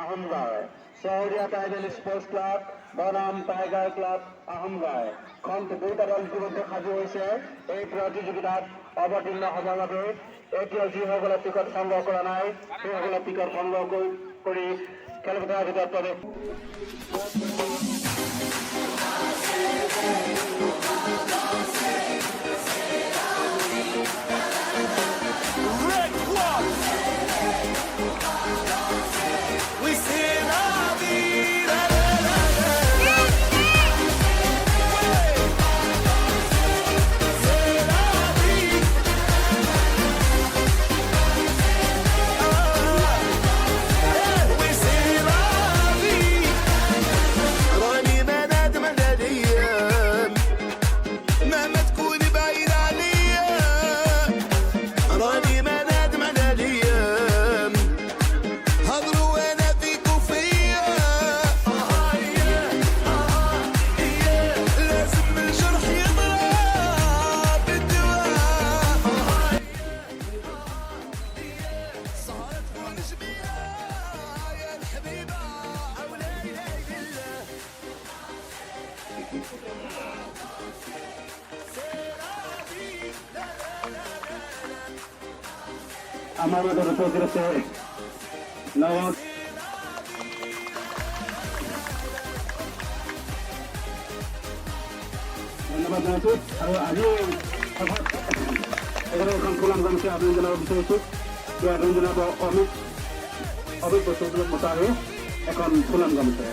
আহমগাঁও, শহরিয়া tiger sports club বনাম tiger club আহমগাঁও দুইটা দল ইতিমধ্যে সাজু হৈছে এই প্ৰতিযোগিতাত অৱতীৰ্ণ হ'বৰ বাবে। এতিয়া যিসকলে টিকট সংগ্ৰহ কৰা নাই সেইসকলে টিকট সংগ্ৰহ কৰি খেলপথাৰৰ ভিতৰত প্ৰৱেশ। আমার মতো উপস্থিত আছে নবাব ধন্যবাদ জানাচ্ছি। আৰু আজি এখানে এখন ফুলাম গামছে আবেদন জানাব বিচাৰিছো যে আবেদন জনাব অমিত বস্তুবিলাক মতা আৰু এখন ফুলাম গামছে।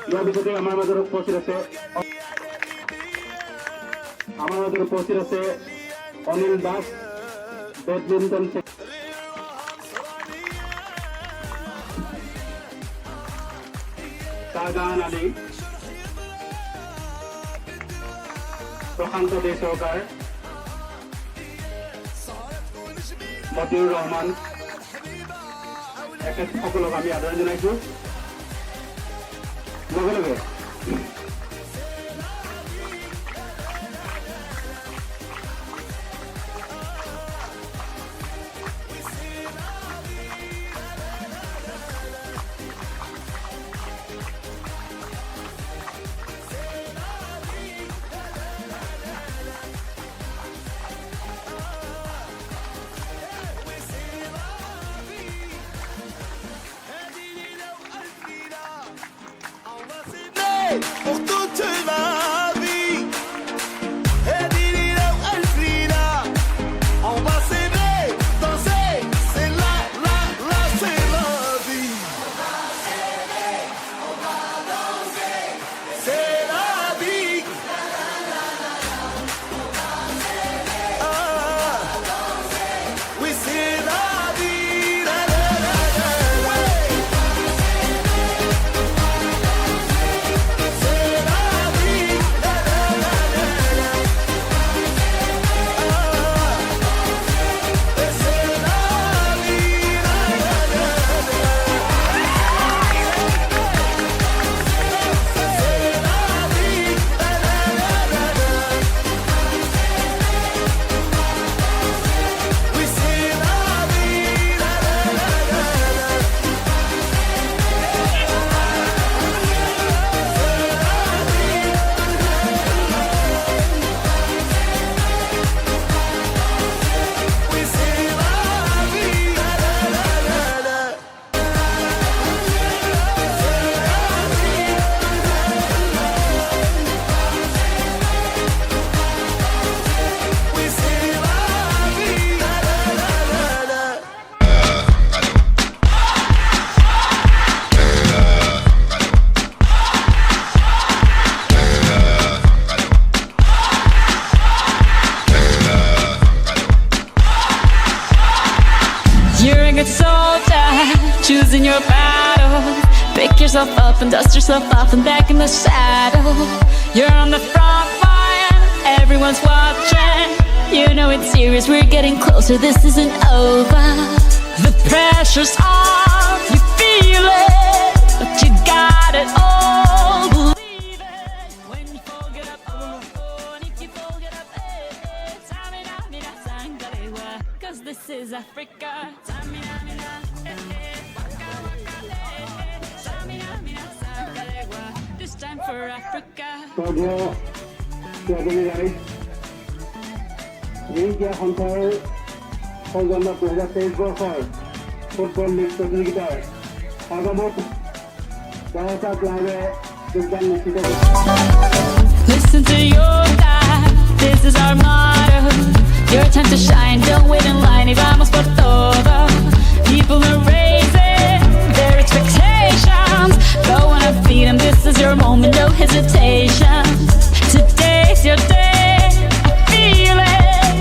ইয়াৰ পিছতে আমাৰ মাজত উপস্থিত আছে অনিল দাস বেডমিন্টন শাহজাহান আলী প্রশান্ত দে সরকার মতিউর রহমান সকলক আমি আদৰণি জনাইছো। লগে লগে pour toute ma vie. Et dis-lui ألف ليلة. On va s'aimer, danser, c'est la, c'est la vie. On va danser, c'est la vie. Oui, c'est la vie. You're a good soldier, choosing your battle. Pick yourself up and dust yourself off and back in the saddle. You're on the front line, everyone's watching. You know it's serious, we're getting closer, this isn't over. The pressure's on, you feel it, but you got it all. Believe it, when you fold it up, and if you fold it up, Cause this is Africa. Studio Strawberry Rice রিঙ্কিয়া সন্থাৰ সৌজন্য 2023 বৰ্ষৰ football league প্ৰতিযোগিতাৰ আগমত 10টা ক্লাবে যোগদান নিশ্চিত কৰিছে। Listen to your God, this is our motto. Your time to shine, don't wait in line. Y vamos por todo. People are raising their expectations. Go on and feed them, this is your moment, no hesitation. Today's your day, I feel it.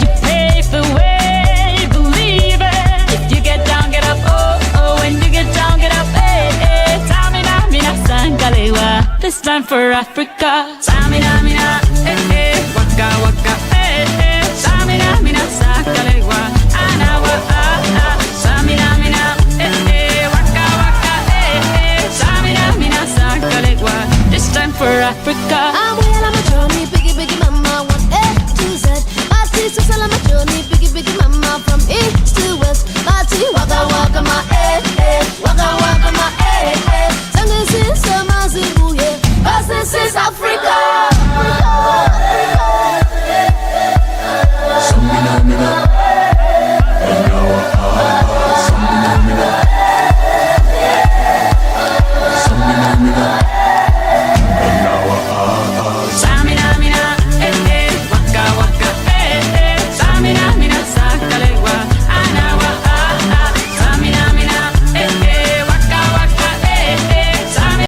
You pave the way, believe it. If you get down, get up, oh, oh. When you get down, get up, hey, hey. Tamina, mina, sangalewa. This time for Africa. Tamina, mina, eh, eh. Waka, waka, eh, eh. Tamina, mina, sangalewa. Anawa, ah, ah. Tamina, mina, eh, eh. Waka, waka, eh, eh. Tamina, mina, sangalewa. This time for Africa. I'm well on my journey, biggie, biggie, mama, one A to Z. My sister's all on my journey, biggie, biggie, mama, from east to west. My tea, waka, waka, my